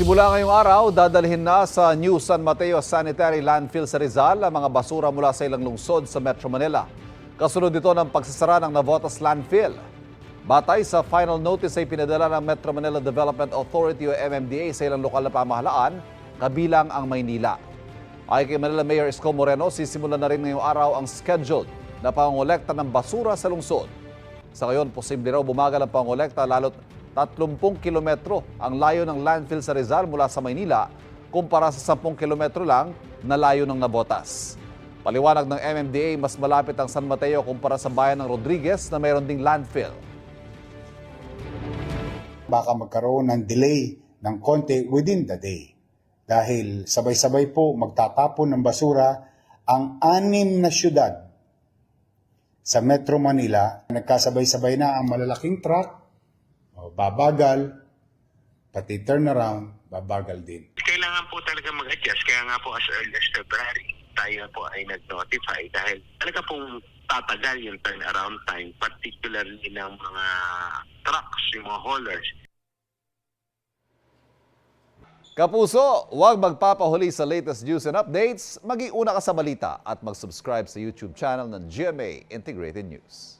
Simula ngayong araw, dadalhin na sa New San Mateo Sanitary Landfill sa Rizal ang mga basura mula sa ilang lungsod sa Metro Manila. Kasunod dito ng pagsasara ng Navotas Landfill. Batay sa final notice ay pinadala ng Metro Manila Development Authority o MMDA sa ilang lokal na pamahalaan, kabilang ang Maynila. Ayon kay Manila Mayor Isko Moreno, sisimulan na rin ngayong araw ang scheduled na pangongolekta ng basura sa lungsod. Sa ngayon, posible raw bumagal ang pangongolekta lalo't 30 kilometro ang layo ng landfill sa Rizal mula sa Maynila kumpara sa 10 kilometro lang na layo ng Navotas. Paliwanag ng MMDA, mas malapit ang San Mateo kumpara sa bayan ng Rodriguez na mayroon ding landfill. Baka magkaroon ng delay ng konti within the day. Dahil sabay-sabay po magtatapon ng basura ang 6 na syudad sa Metro Manila. Nagkasabay-sabay na ang malalaking truck, babagal, pati turnaround, babagal din. Kailangan po talaga mag-adjust. Kaya nga po as early as February, tayo po ay nag-notify dahil talaga pong tatagal yung turnaround time, particularly ng mga trucks, yung mga haulers. Kapuso, huwag magpapahuli sa latest news and updates. Mag-iuna ka sa balita at mag-subscribe sa YouTube channel ng GMA Integrated News.